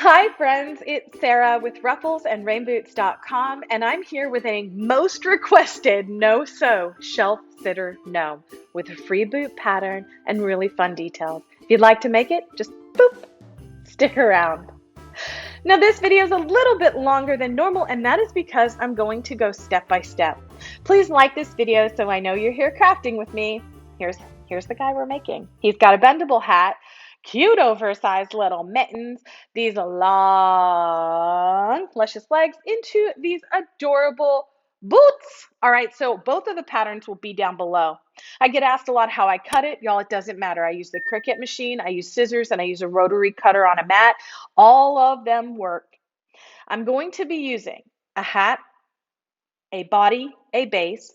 Hi friends, it's Sarah with Ruffles and Rainboots.com, and I'm here with a most requested no-sew shelf sitter gnome with a free boot pattern and really fun details. If you'd like to make it, just boop, stick around. Now this video is a little bit longer than normal, and that is because I'm going to go step by step. Please like this video so I know you're here crafting with me. Here's the guy we're making. He's got a bendable hat, cute oversized little mittens, these long luscious legs into these adorable boots. All right, so both of the patterns will be down below. I get asked a lot how I cut it. Y'all, it doesn't matter. I use the Cricut machine, I use scissors, and I use a rotary cutter on a mat. All of them work. I'm going to be using a hat, a body, a base,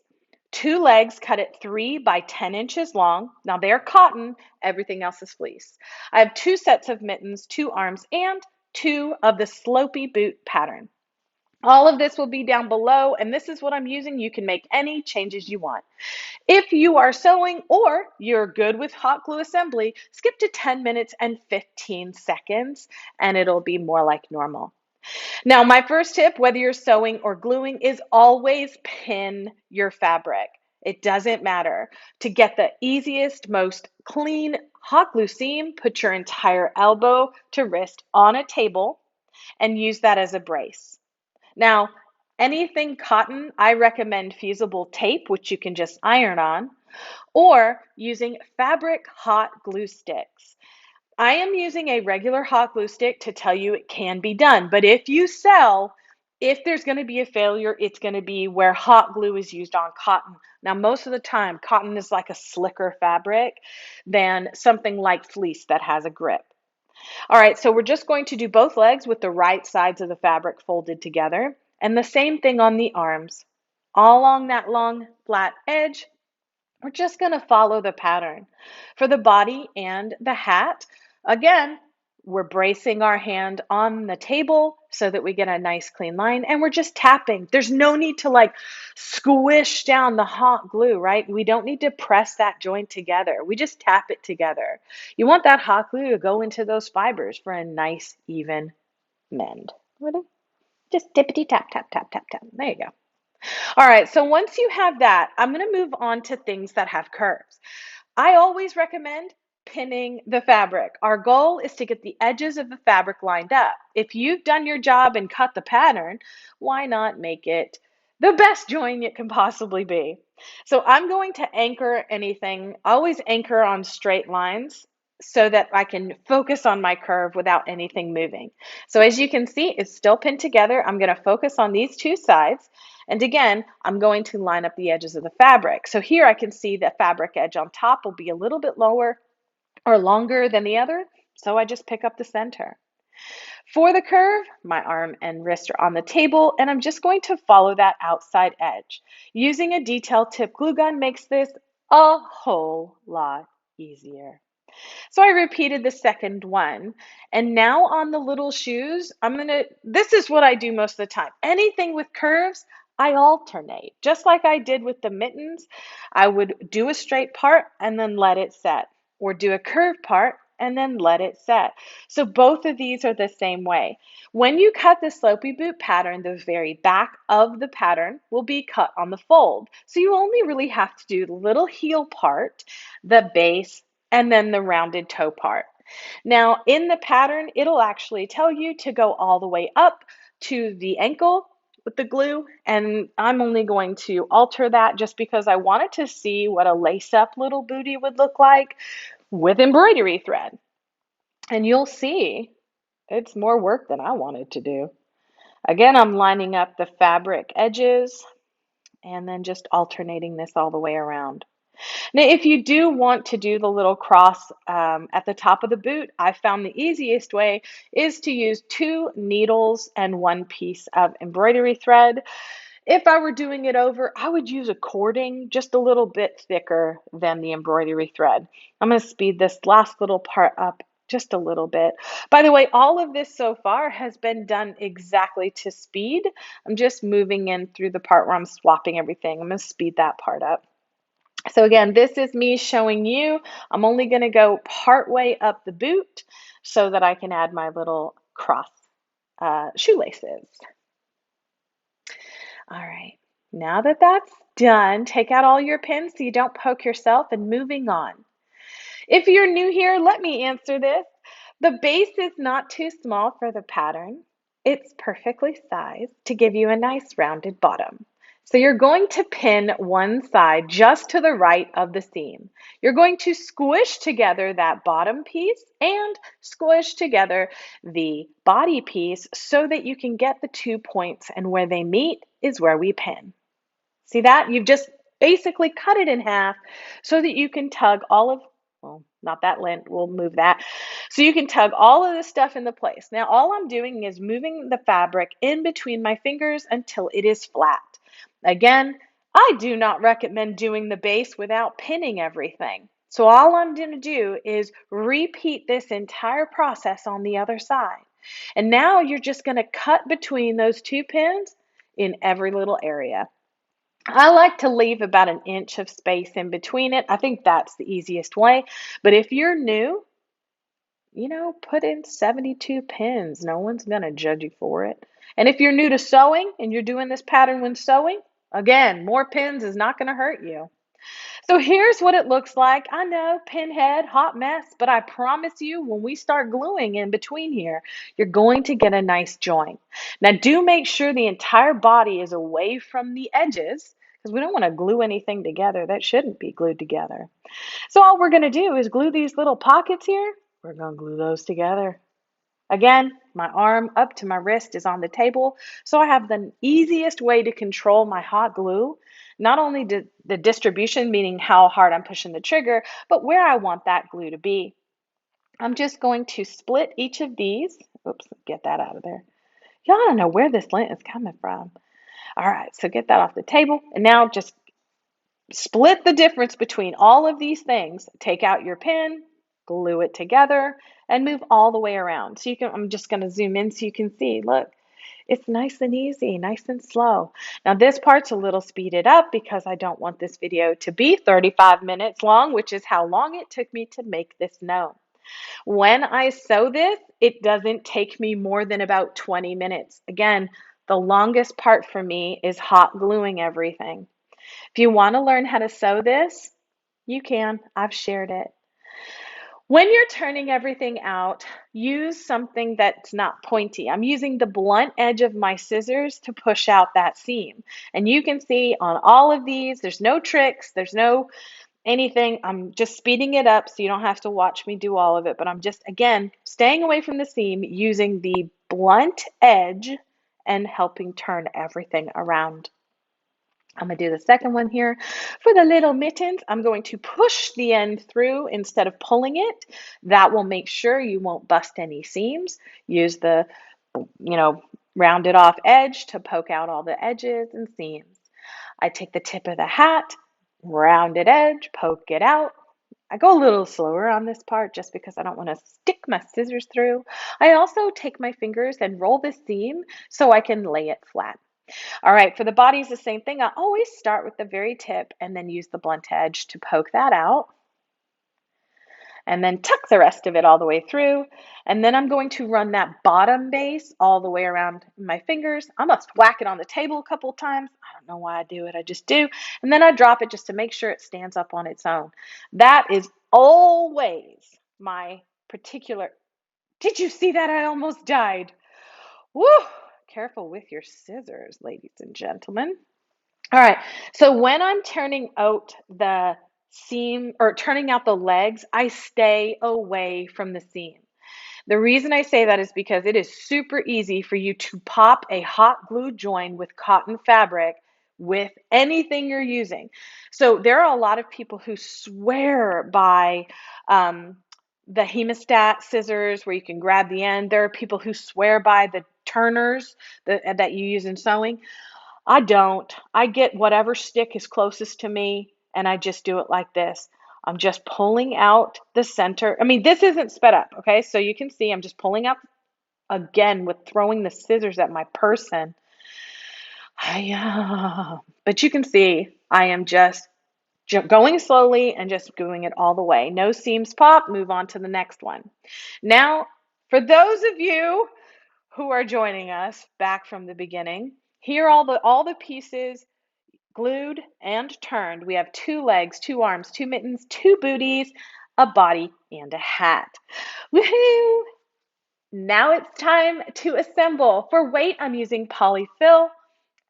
two legs cut at 3 by 10 inches long. Now they're cotton, everything else is fleece. I have two sets of mittens, two arms, and two of the slopey boot pattern. All of this will be down below, and this is what I'm using. You can make any changes you want. If you are sewing or you're good with hot glue assembly, skip to 10 minutes and 15 seconds, and it'll be more like normal. Now, my first tip, whether you're sewing or gluing, is always pin your fabric. It doesn't matter. To get the easiest, most clean hot glue seam, put your entire elbow to wrist on a table and use that as a brace. Now, anything cotton, I recommend fusible tape, which you can just iron on, or using fabric hot glue sticks. I am using a regular hot glue stick to tell you it can be done, but if there's going to be a failure, it's going to be where hot glue is used on cotton. Now, most of the time, cotton is like a slicker fabric than something like fleece that has a grip. All right, so we're just going to do both legs with the right sides of the fabric folded together, and the same thing on the arms. All along that long, flat edge, we're just going to follow the pattern. For the body and the hat, again, we're bracing our hand on the table so that we get a nice clean line, and we're just tapping. There's no need to like squish down the hot glue, right? We don't need to press that joint together. We just tap it together. You want that hot glue to go into those fibers for a nice, even mend. Ready? Just tippity tap, tap, tap, tap, tap. There you go. All right, so once you have that, I'm going to move on to things that have curves. I always recommend pinning the fabric. Our goal is to get the edges of the fabric lined up. If you've done your job and cut the pattern, why not make it the best join it can possibly be? So I'm going to anchor anything, always anchor on straight lines so that I can focus on my curve without anything moving. So as you can see, it's still pinned together. I'm going to focus on these two sides. And again, I'm going to line up the edges of the fabric. So here I can see the fabric edge on top will be a little bit lower or longer than the other. So I just pick up the center. For the curve, my arm and wrist are on the table, and I'm just going to follow that outside edge. Using a detail tip glue gun makes this a whole lot easier. So I repeated the second one. And now on the little shoes, this is what I do most of the time. Anything with curves, I alternate. Just like I did with the mittens, I would do a straight part and then let it set, or do a curved part and then let it set. So both of these are the same way. When you cut the slopey boot pattern, the very back of the pattern will be cut on the fold. So you only really have to do the little heel part, the base, and then the rounded toe part. Now in the pattern, it'll actually tell you to go all the way up to the ankle with the glue, and I'm only going to alter that just because I wanted to see what a lace-up little booty would look like with embroidery thread. And you'll see it's more work than I wanted to do. Again, I'm lining up the fabric edges and then just alternating this all the way around. Now, if you do want to do the little cross at the top of the boot, I found the easiest way is to use 2 needles and 1 piece of embroidery thread. If I were doing it over, I would use a cording just a little bit thicker than the embroidery thread. I'm going to speed this last little part up just a little bit. By the way, all of this so far has been done exactly to speed. I'm just moving in through the part where I'm swapping everything. I'm going to speed that part up. So again, this is me showing you. I'm only going to go part way up the boot so that I can add my little cross shoelaces. All right, now that that's done, take out all your pins so you don't poke yourself and moving on. If you're new here, let me answer this. The base is not too small for the pattern. It's perfectly sized to give you a nice rounded bottom. So you're going to pin one side just to the right of the seam. You're going to squish together that bottom piece and squish together the body piece so that you can get the 2 points, and where they meet is where we pin. See that? You've just basically cut it in half so that you can tug all of, well, not that lint, we'll move that. So you can tug all of this stuff into place. Now, all I'm doing is moving the fabric in between my fingers until it is flat. Again, I do not recommend doing the base without pinning everything. So all I'm going to do is repeat this entire process on the other side. And now you're just going to cut between those 2 pins in every little area. I like to leave about an inch of space in between it. I think that's the easiest way. But if you're new, put in 72 pins. No one's going to judge you for it. And if you're new to sewing and you're doing this pattern when sewing, again, more pins is not going to hurt you. So here's what it looks like. I know, pinhead, hot mess, but I promise you when we start gluing in between here, you're going to get a nice joint. Now do make sure the entire body is away from the edges because we don't want to glue anything together that shouldn't be glued together. So all we're going to do is glue these little pockets here. We're going to glue those together. Again, my arm up to my wrist is on the table, so I have the easiest way to control my hot glue. Not only the distribution, meaning how hard I'm pushing the trigger, but where I want that glue to be. I'm just going to split each of these. Oops, get that out of there. Y'all don't know where this lint is coming from. All right, so get that off the table. And now just split the difference between all of these things. Take out your pin, glue it together, and move all the way around. So I'm just going to zoom in so you can see. Look, it's nice and easy, nice and slow. Now this part's a little speeded up because I don't want this video to be 35 minutes long, which is how long it took me to make this gnome. When I sew this, it doesn't take me more than about 20 minutes. Again, the longest part for me is hot gluing everything. If you want to learn how to sew this, you can. I've shared it. When you're turning everything out, use something that's not pointy. I'm using the blunt edge of my scissors to push out that seam. And you can see on all of these, there's no tricks, there's no anything. I'm just speeding it up so you don't have to watch me do all of it. But I'm just, again, staying away from the seam, using the blunt edge and helping turn everything around. I'm going to do the second one here. For the little mittens, I'm going to push the end through instead of pulling it. That will make sure you won't bust any seams. Use the, rounded off edge to poke out all the edges and seams. I take the tip of the hat, rounded edge, poke it out. I go a little slower on this part just because I don't want to stick my scissors through. I also take my fingers and roll the seam so I can lay it flat. All right, for the bodies, the same thing. I always start with the very tip and then use the blunt edge to poke that out. And then tuck the rest of it all the way through. And then I'm going to run that bottom base all the way around my fingers. I must whack it on the table a couple of times. I don't know why I do it, I just do. And then I drop it just to make sure it stands up on its own. That is always my particular, did you see that? I almost died. Woo! Careful with your scissors, ladies and gentlemen. All right, so when I'm turning out the seam or turning out the legs, I stay away from the seam. The reason I say that is because it is super easy for you to pop a hot glue join with cotton fabric with anything you're using. So there are a lot of people who swear by the hemostat scissors where you can grab the end. There are people who swear by the turners that you use in sewing. I don't. I get whatever stick is closest to me and I just do it like this. I'm just pulling out the center. I mean, this isn't sped up, okay? So you can see I'm just pulling out again with throwing the scissors at my person. But you can see I am just going slowly and just doing it all the way. No seams pop, move on to the next one. Now, for those of you who are joining us back from the beginning. Here are all the pieces glued and turned. We have 2 legs, 2 arms, 2 mittens, 2 booties, a body, and a hat. Woohoo! Now it's time to assemble. For weight, I'm using polyfill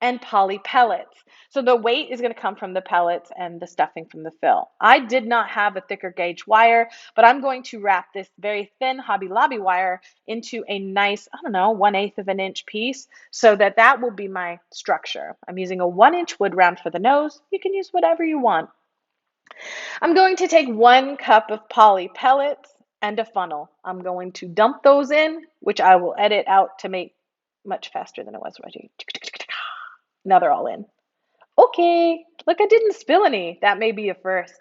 and poly pellets. So the weight is going to come from the pellets and the stuffing from the fill. I did not have a thicker gauge wire, but I'm going to wrap this very thin Hobby Lobby wire into a nice, I don't know, 1/8 of an inch piece so that that will be my structure. I'm using a 1-inch wood round for the nose. You can use whatever you want. I'm going to take 1 cup of poly pellets and a funnel. I'm going to dump those in, which I will edit out to make much faster than it was already. Now they're all in. Okay, look, I didn't spill any. That may be a first.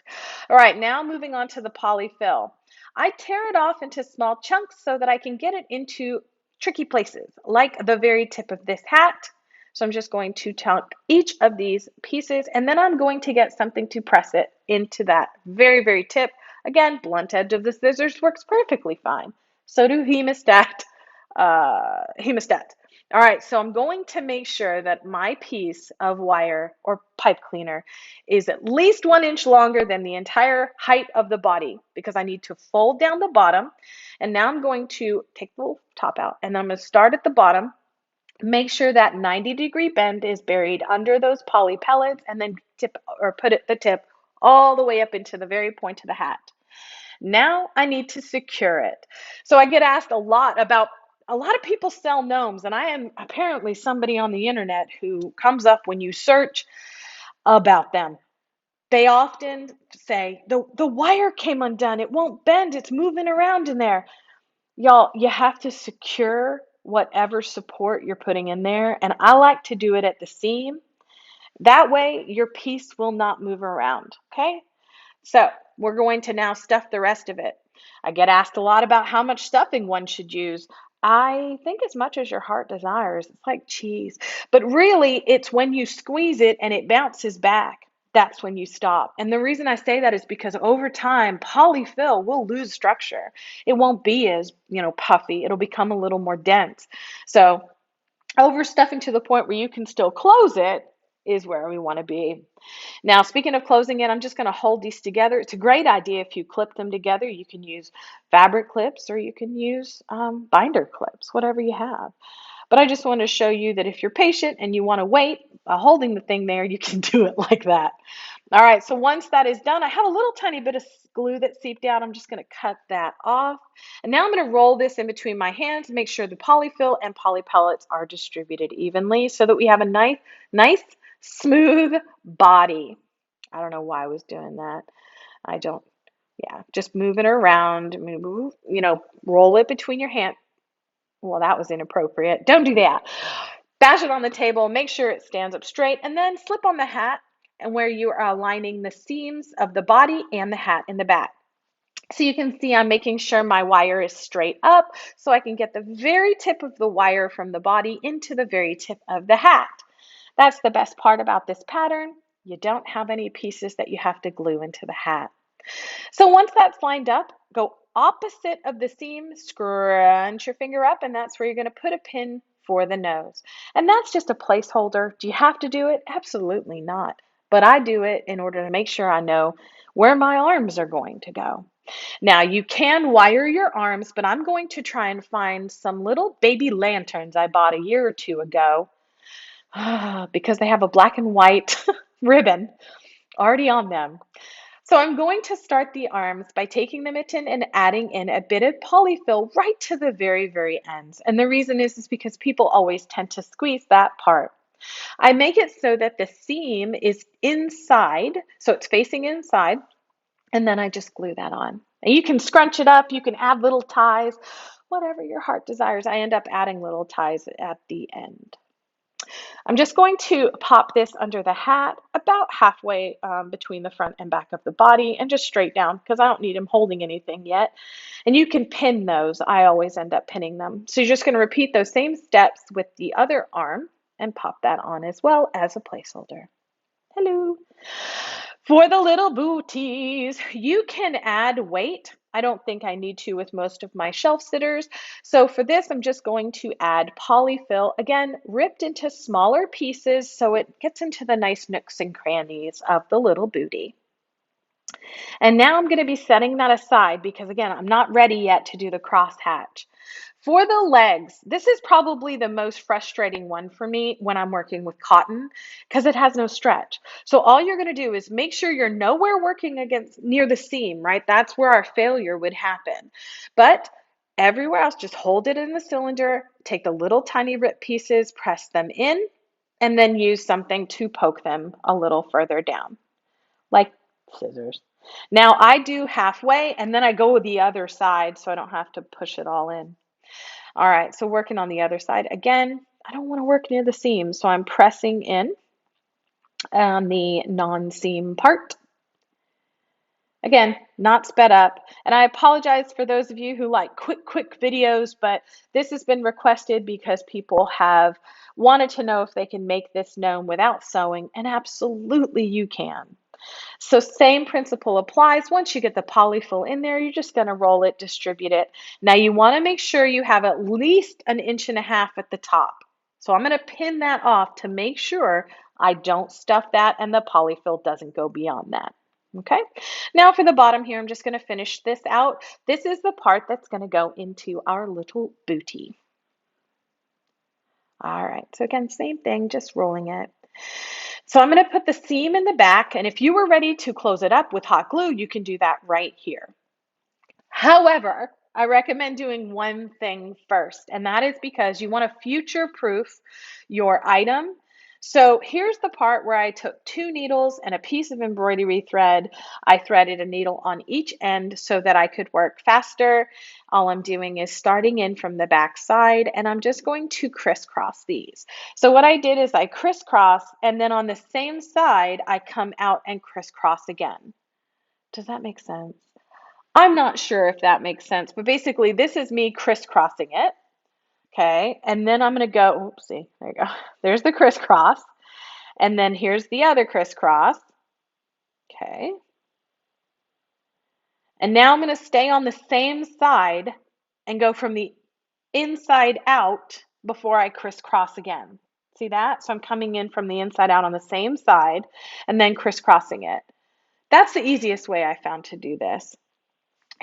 All right, now moving on to the polyfill. I tear it off into small chunks so that I can get it into tricky places, like the very tip of this hat. So I'm just going to chunk each of these pieces, and then I'm going to get something to press it into that very, very tip. Again, blunt edge of the scissors works perfectly fine. So do hemostat. All right, so I'm going to make sure that my piece of wire or pipe cleaner is at least 1 inch longer than the entire height of the body because I need to fold down the bottom. And now I'm going to take the top out and I'm going to start at the bottom. Make sure that 90-degree bend is buried under those poly pellets and then put the tip all the way up into the very point of the hat. Now I need to secure it. So I get asked a lot of people sell gnomes, and I am apparently somebody on the internet who comes up when you search about them. They often say, the wire came undone. It won't bend. It's moving around in there. Y'all, you have to secure whatever support you're putting in there. And I like to do it at the seam. That way your piece will not move around. Okay. So we're going to now stuff the rest of it. I get asked a lot about how much stuffing one should use. I think as much as your heart desires. It's like cheese. But really, it's when you squeeze it and it bounces back. That's when you stop. And the reason I say that is because over time, polyfill will lose structure. It won't be as, puffy. It'll become a little more dense. So overstuffing to the point where you can still close it is where we want to be. Now, speaking of closing it, I'm just going to hold these together. It's a great idea if you clip them together. You can use fabric clips or you can use binder clips, whatever you have. But I just want to show you that if you're patient and you want to wait holding the thing there, you can do it like that. All right, so once that is done, I have a little tiny bit of glue that seeped out. I'm just going to cut that off. And now I'm going to roll this in between my hands, make sure the polyfill and poly pellets are distributed evenly so that we have a nice smooth body. I don't know why I was doing that. Just moving around, roll it between your hands. Well, that was inappropriate. Don't do that. Bash it on the table, make sure it stands up straight, and then slip on the hat and where you are aligning the seams of the body and the hat in the back. So you can see I'm making sure my wire is straight up so I can get the very tip of the wire from the body into the very tip of the hat. That's the best part about this pattern. You don't have any pieces that you have to glue into the hat. So once that's lined up, go opposite of the seam, scrunch your finger up, and that's where you're going to put a pin for the nose. And that's just a placeholder. Do you have to do it? Absolutely not. But I do it in order to make sure I know where my arms are going to go. Now, you can wire your arms, but I'm going to try and find some little baby lanterns I bought a year or two ago because they have a black and white ribbon already on them. So I'm going to start the arms by taking the mitten and adding in a bit of polyfill right to the very, very ends. And the reason is because people always tend to squeeze that part. I make it so that the seam is inside, so it's facing inside, and then I just glue that on. And you can scrunch it up, you can add little ties, whatever your heart desires. I end up adding little ties at the end. I'm just going to pop this under the hat about halfway between the front and back of the body and just straight down because I don't need him holding anything yet. And you can pin those. I always end up pinning them. So you're just going to repeat those same steps with the other arm and pop that on as well as a placeholder. Hello. For the little booties, you can add weight I don't think I need to with most of my shelf sitters. So for this, I'm just going to add polyfill, again, ripped into smaller pieces so it gets into the nice nooks and crannies of the little booty. And now I'm going to be setting that aside because, again, I'm not ready yet to do the crosshatch. For the legs, this is probably the most frustrating one for me when I'm working with cotton because it has no stretch. So all you're going to do is make sure you're nowhere working against near the seam, right? That's where our failure would happen. But everywhere else, just hold it in the cylinder, take the little tiny rip pieces, press them in, and then use something to poke them a little further down, like scissors. Now I do halfway and then I go with the other side so I don't have to push it all in. All right, so working on the other side. Again, I don't want to work near the seam, so I'm pressing in on the non-seam part. Again, not sped up. And I apologize for those of you who like quick videos, but this has been requested because people have wanted to know if they can make this gnome without sewing, and absolutely you can. So same principle applies. Once you get the polyfill in there, you're just going to roll it, distribute it. Now you want to make sure you have at least 1.5 inches at the top. So I'm going to pin that off to make sure I don't stuff that and the polyfill doesn't go beyond that. Okay, now for the bottom here, I'm just going to finish this out. This is the part that's going to go into our little booty. All right, so again, same thing, just rolling it. So I'm going to put the seam in the back, and if you were ready to close it up with hot glue, you can do that right here. However, I recommend doing one thing first, and that is because you want to future-proof your item. So here's the part where I took 2 needles and a piece of embroidery thread. I threaded a needle on each end so that I could work faster. All I'm doing is starting in from the back side, and I'm just going to crisscross these. So what I did is I crisscross, and then on the same side, I come out and crisscross again. Does that make sense? I'm not sure if that makes sense, but basically this is me crisscrossing it. Okay, and then I'm going to go, oopsie, there you go. There's the crisscross. And then here's the other crisscross. Okay. And now I'm going to stay on the same side and go from the inside out before I crisscross again. See that? So I'm coming in from the inside out on the same side and then crisscrossing it. That's the easiest way I found to do this.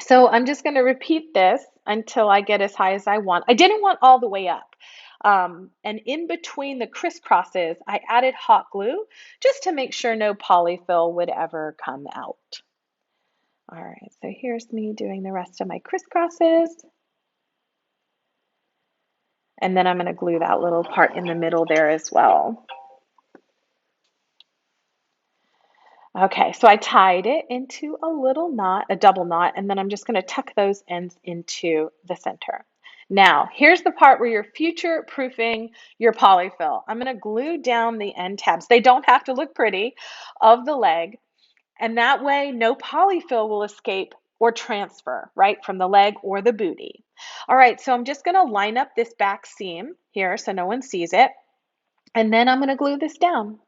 So I'm just going to repeat this until I get as high as I want. I didn't want all the way up. And in between the crisscrosses, I added hot glue just to make sure no polyfill would ever come out. All right, so here's me doing the rest of my crisscrosses. And then I'm going to glue that little part in the middle there as well. Okay, so I tied it into a little knot, a double knot, and then I'm just going to tuck those ends into the center. Now, here's the part where you're future-proofing your polyfill. I'm going to glue down the end tabs. They don't have to look pretty of the leg, and that way no polyfill will escape or transfer, right, from the leg or the booty. All right, so I'm just going to line up this back seam here so no one sees it, and then I'm going to glue this down.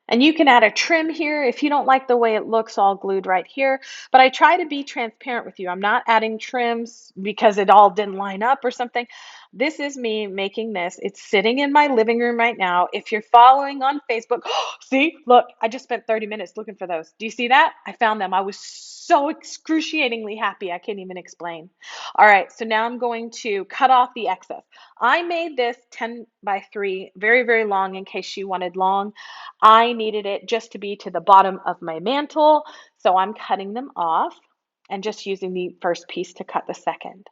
And you can add a trim here if you don't like the way it looks all glued right here. But I try to be transparent with you. I'm not adding trims because it all didn't line up or something. This is me making this. It's sitting in my living room right now. If you're following on Facebook, see, look, I just spent 30 minutes looking for those. Do you see that? I found them. I was so excruciatingly happy. I can't even explain. All right, so now I'm going to cut off the excess. I made this 10 by 3, very, very long in case you wanted long. I needed it just to be to the bottom of my mantle, so I'm cutting them off and just using the first piece to cut the second.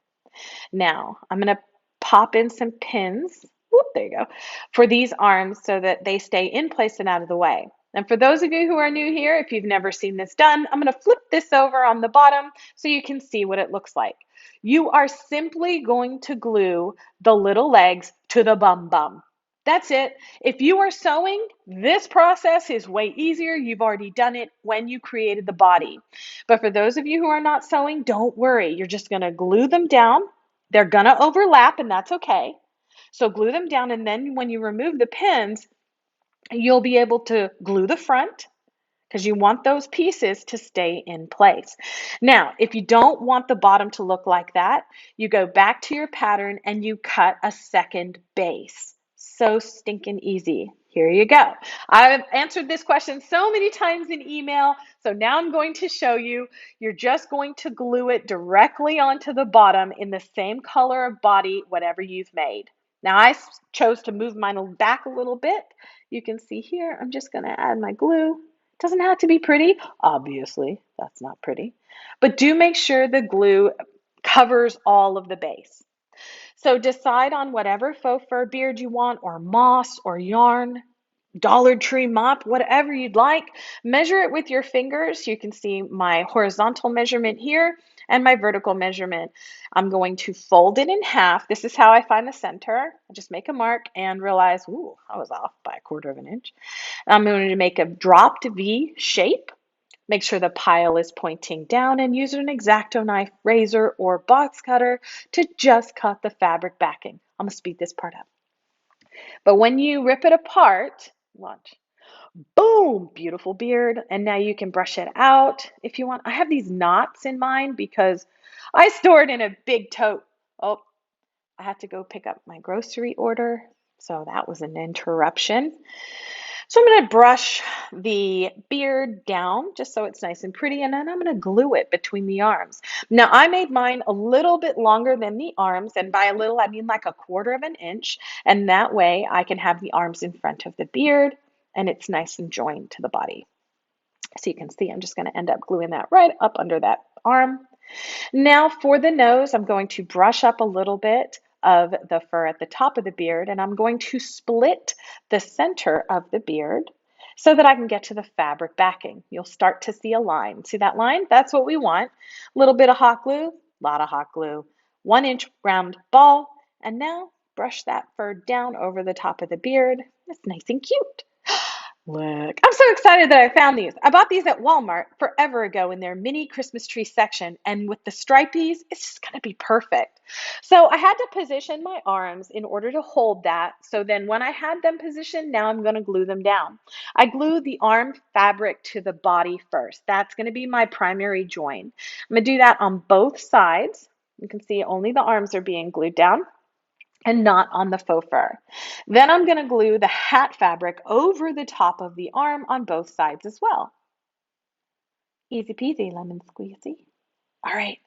Now, I'm going to pop in some pins, whoop, there you go, for these arms so that they stay in place and out of the way. And for those of you who are new here, if you've never seen this done, I'm going to flip this over on the bottom so you can see what it looks like. You are simply going to glue the little legs to the bum bum. That's it. If you are sewing, this process is way easier. You've already done it when you created the body. But for those of you who are not sewing, don't worry. You're just going to glue them down. They're going to overlap, and that's okay. So glue them down, and then when you remove the pins, you'll be able to glue the front because you want those pieces to stay in place. Now, if you don't want the bottom to look like that, you go back to your pattern and you cut a second base. So stinking easy. Here you go. I've answered this question so many times in email, so now I'm going to show you. You're just going to glue it directly onto the bottom in the same color of body, whatever you've made. Now I chose to move mine back a little bit. You can see here, I'm just going to add my glue. It doesn't have to be pretty. Obviously, that's not pretty. But do make sure the glue covers all of the base. So decide on whatever faux fur beard you want, or moss, or yarn, Dollar Tree mop, whatever you'd like. Measure it with your fingers. You can see my horizontal measurement here and my vertical measurement. I'm going to fold it in half. This is how I find the center. I just make a mark and realize, ooh, I was off by 1/4 of an inch. I'm going to make a dropped V shape. Make sure the pile is pointing down and use an X-Acto knife, razor, or box cutter to just cut the fabric backing. I'm going to speed this part up. But when you rip it apart, watch, boom, beautiful beard. And now you can brush it out if you want. I have these knots in mine because I store it in a big tote. Oh, I had to go pick up my grocery order. So that was an interruption. So I'm going to brush the beard down just so it's nice and pretty, and then I'm going to glue it between the arms. Now I made mine a little bit longer than the arms, and by a little I mean like 1/4 of an inch, and that way I can have the arms in front of the beard and it's nice and joined to the body. So you can see I'm just going to end up gluing that right up under that arm. Now for the nose, I'm going to brush up a little bit of the fur at the top of the beard, and I'm going to split the center of the beard so that I can get to the fabric backing. You'll start to see a line. See that line? That's what we want. A little bit of hot glue, a lot of hot glue, 1-inch round ball, and now brush that fur down over the top of the beard. It's nice and cute. Look, I'm so excited that I found these. I bought these at Walmart forever ago in their mini Christmas tree section, and with the stripies, it's just going to be perfect. So I had to position my arms in order to hold that. So then when I had them positioned, now I'm going to glue them down. I glue the arm fabric to the body first. That's going to be my primary join. I'm going to do that on both sides. You can see only the arms are being glued down and not on the faux fur. Then I'm going to glue the hat fabric over the top of the arm on both sides as well. Easy peasy, lemon squeezy. All right.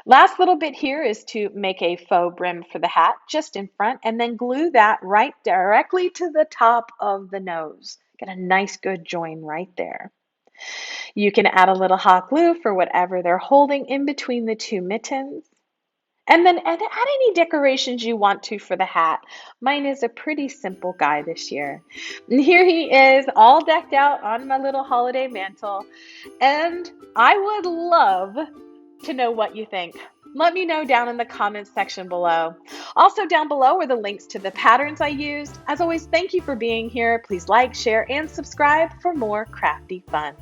Last little bit here is to make a faux brim for the hat just in front, and then glue that right directly to the top of the nose. Get a nice good join right there. You can add a little hot glue for whatever they're holding in between the two mittens. And then add any decorations you want to for the hat. Mine is a pretty simple guy this year. And here he is, all decked out on my little holiday mantle. And I would love to know what you think. Let me know down in the comments section below. Also down below are the links to the patterns I used. As always, thank you for being here. Please like, share, and subscribe for more crafty fun.